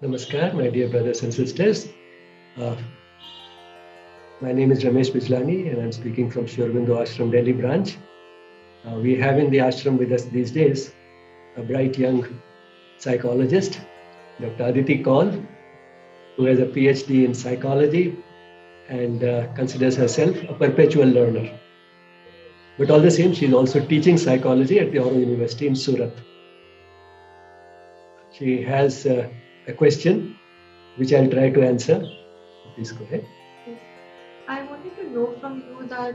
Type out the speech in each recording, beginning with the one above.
Namaskar, my dear brothers and sisters. Uh, my name is Ramesh Bijlani, and I'm speaking from Sri Aurobindo Ashram Delhi branch. We have in the ashram with us these days a bright young psychologist, Dr. Aditi Kaul, who has a PhD in psychology and considers herself a perpetual learner. But all the same, she's also teaching psychology at the Auro University in Surat. She has a question which I'll try to answer. Please go ahead. Yes. I wanted to know from you that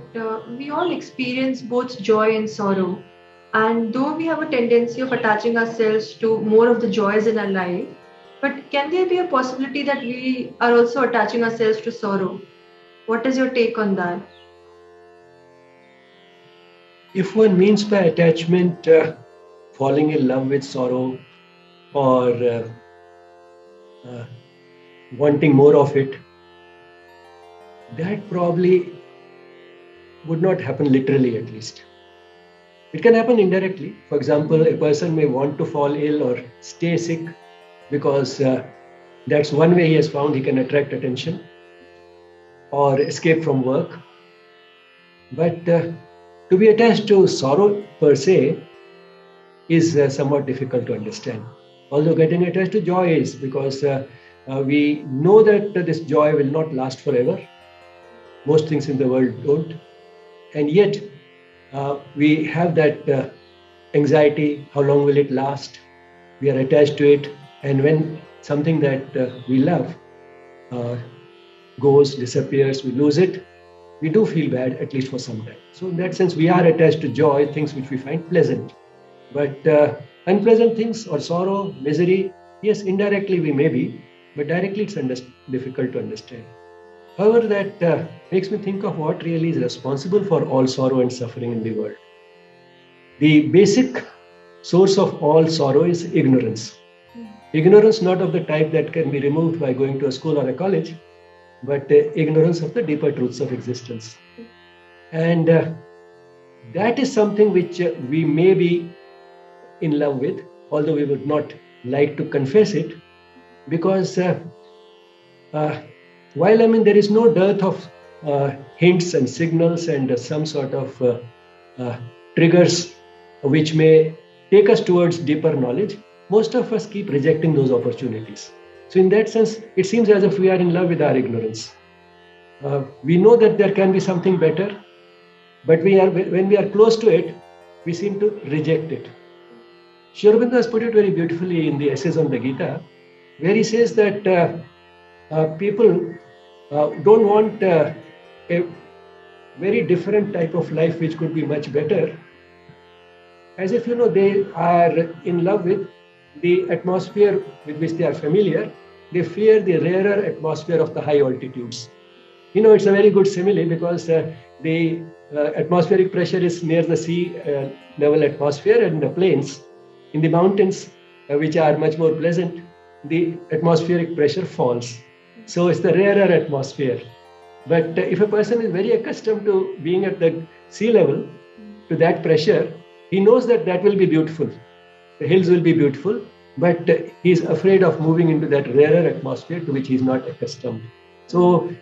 we all experience both joy and sorrow. And though we have a tendency of attaching ourselves to more of the joys in our life, but can there be a possibility that we are also attaching ourselves to sorrow? What is your take on that? If one means by attachment falling in love with sorrow or wanting more of it, that probably would not happen literally, at least. It can happen indirectly. For example, a person may want to fall ill or stay sick because that's one way he has found he can attract attention or escape from work. But to be attached to sorrow per se is somewhat difficult to understand. Although getting attached to joy is, because we know that this joy will not last forever. Most things in the world don't. And yet we have that anxiety, how long will it last? We are attached to it. And when something that we love goes, disappears, we lose it, we do feel bad, at least for some time. So in that sense, we are attached to joy, things which we find pleasant. But unpleasant things or sorrow, misery, yes, indirectly we may be, but directly it's difficult to understand. However, that makes me think of what really is responsible for all sorrow and suffering in the world. The basic source of all sorrow is ignorance. Ignorance not of the type that can be removed by going to a school or a college, but ignorance of the deeper truths of existence. And that is something which we may be in love with, although we would not like to confess it, because while there is no dearth of hints and signals and some sort of triggers which may take us towards deeper knowledge, most of us keep rejecting those opportunities. So in that sense, it seems as if we are in love with our ignorance. We know that there can be something better, but when we are close to it, we seem to reject it. Sri Aurobindo has put it very beautifully in the Essays on the Gita, where he says that people don't want a very different type of life which could be much better, as if they are in love with the atmosphere with which they are familiar. They fear the rarer atmosphere of the high altitudes. It's a very good simile because the atmospheric pressure is near the sea level atmosphere, and the plains in the mountains, which are much more pleasant, the atmospheric pressure falls. So it's the rarer atmosphere. But if a person is very accustomed to being at the sea level, to that pressure, he knows that that will be beautiful. The hills will be beautiful, but he is afraid of moving into that rarer atmosphere to which he is not accustomed. So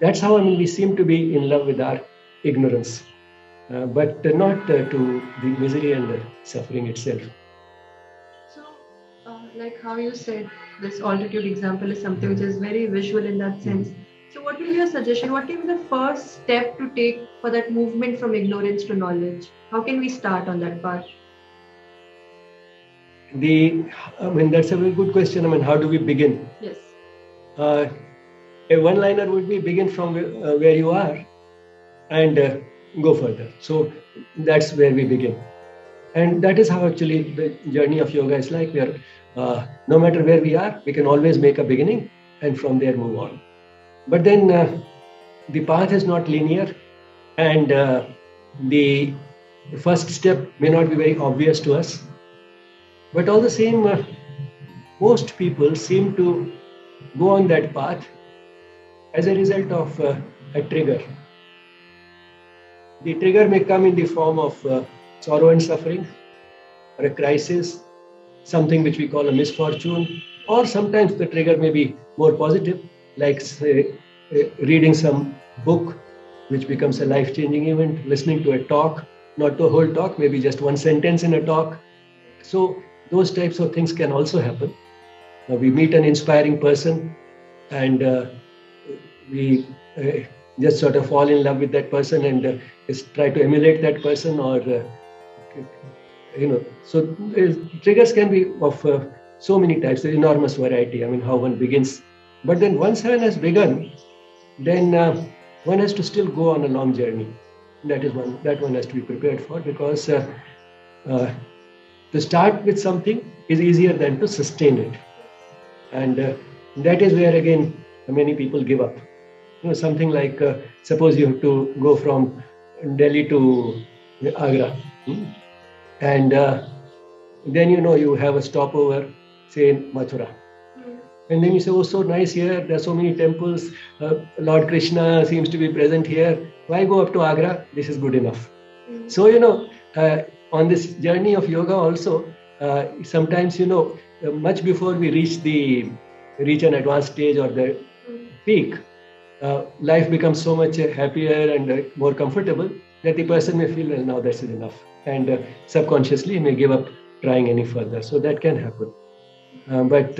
that's how we seem to be in love with our ignorance, but not to the misery and the suffering itself. So, like how you said, this altitude example is something which is very visual in that sense. So what will be your suggestion? What will be the first step to take for that movement from ignorance to knowledge? How can we start on that path? That's a very good question. How do we begin? Yes. A one-liner would be begin from where you are and go further. So that's where we begin. And that is how actually the journey of yoga is like. We are, no matter where we are, we can always make a beginning and from there move on. But then the path is not linear, and the first step may not be very obvious to us. But all the same, most people seem to go on that path as a result of a trigger. The trigger may come in the form of sorrow and suffering, or a crisis, something which we call a misfortune, Or sometimes the trigger may be more positive, like say, reading some book, which becomes a life-changing event, listening to a talk, not the whole talk, maybe just one sentence in a talk. So those types of things can also happen. We meet an inspiring person, and we just sort of fall in love with that person and just try to emulate that person, or so triggers can be of so many types, enormous variety. I mean, how one begins. But then once one has begun, then one has to still go on a long journey. That one has to be prepared for, because to start with something is easier than to sustain it. And that is where again many people give up. Something like suppose you have to go from Delhi to Agra, and then you have a stopover, say in Mathura, and then you say, oh, so nice here, there are so many temples, Lord Krishna seems to be present here, why go up to Agra? This is good enough. So on this journey of yoga also, sometimes much before we reach an advanced stage or the peak, life becomes so much happier and more comfortable that the person may feel, well, now that's enough, and subconsciously may give up trying any further. So that can happen. But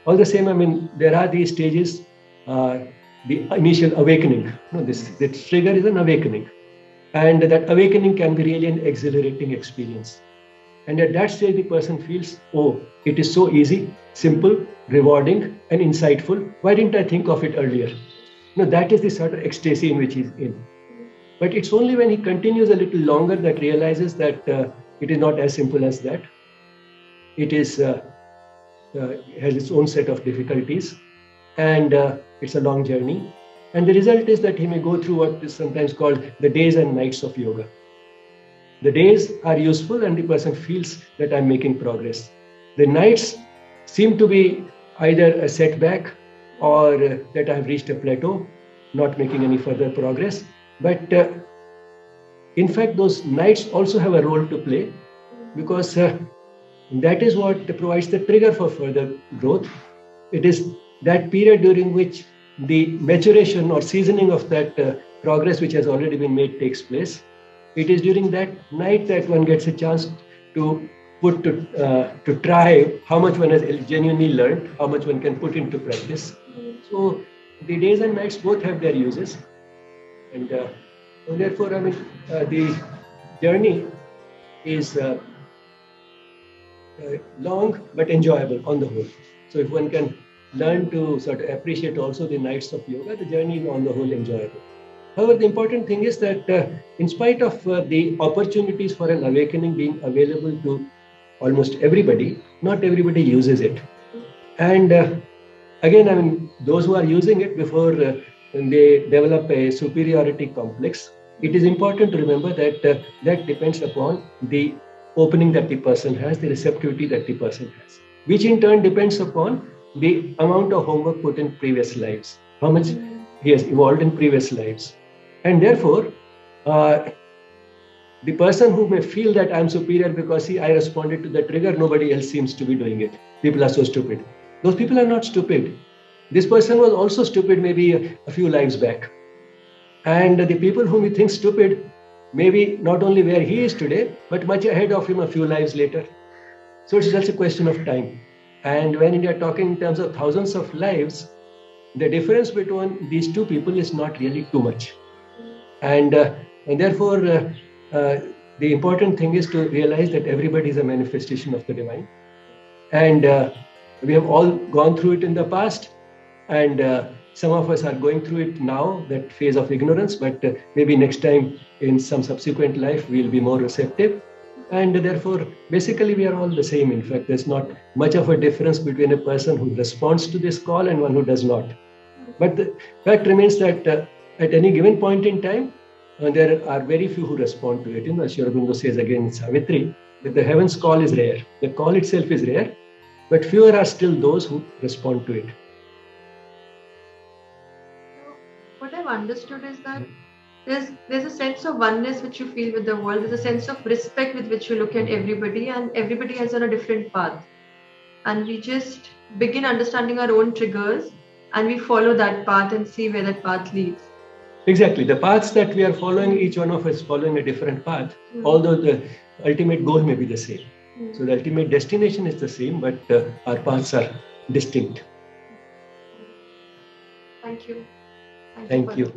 all the same, I mean, there are these stages. The initial awakening, the trigger is an awakening, and that awakening can be really an exhilarating experience. And at that stage, the person feels, oh, it is so easy, simple, rewarding, and insightful. Why didn't I think of it earlier? That is the sort of ecstasy in which he's in. But it's only when he continues a little longer that realizes that it is not as simple as that. It is has its own set of difficulties, and it's a long journey. And the result is that he may go through what is sometimes called the days and nights of yoga. The days are useful and the person feels that I'm making progress. The nights seem to be either a setback or that I've reached a plateau, not making any further progress. But in fact, those nights also have a role to play, because that is what provides the trigger for further growth. It is that period during which the maturation or seasoning of that progress which has already been made takes place. It is during that night that one gets a chance to try how much one has genuinely learned, how much one can put into practice. So the days and nights both have their uses, and therefore, I mean, the journey is long but enjoyable on the whole. So if one can learn to sort of appreciate also the nights of yoga, the journey is on the whole enjoyable. However, the important thing is that in spite of the opportunities for an awakening being available to almost everybody, not everybody uses it. And again, I mean, those who are using it before they develop a superiority complex, it is important to remember that that depends upon the opening that the person has, the receptivity that the person has, which in turn depends upon the amount of homework put in previous lives, how much he has evolved in previous lives. And therefore, the person who may feel that I'm superior because I responded to the trigger, nobody else seems to be doing it. People are so stupid. Those people are not stupid. This person was also stupid maybe a few lives back. And the people whom he thinks stupid, maybe not only where he is today, but much ahead of him a few lives later. So it's just a question of time. And when you are talking in terms of thousands of lives, the difference between these two people is not really too much. And therefore, the important thing is to realize that everybody is a manifestation of the divine. And we have all gone through it in the past. And some of us are going through it now, that phase of ignorance, but maybe next time in some subsequent life, we'll be more receptive. And therefore, basically, we are all the same. In fact, there's not much of a difference between a person who responds to this call and one who does not. But the fact remains that at any given point in time, there are very few who respond to it. Sri Aurobindo says again in Savitri that the heaven's call is rare. The call itself is rare, but fewer are still those who respond to it. What I've understood is that there's a sense of oneness which you feel with the world. There's a sense of respect with which you look at everybody, and everybody is on a different path. and we just begin understanding our own triggers, and we follow that path and see where that path leads. Exactly. The paths that we are following, each one of us following a different path, although the ultimate goal may be the same. So the ultimate destination is the same, but our paths are distinct. Thank you. Thank you.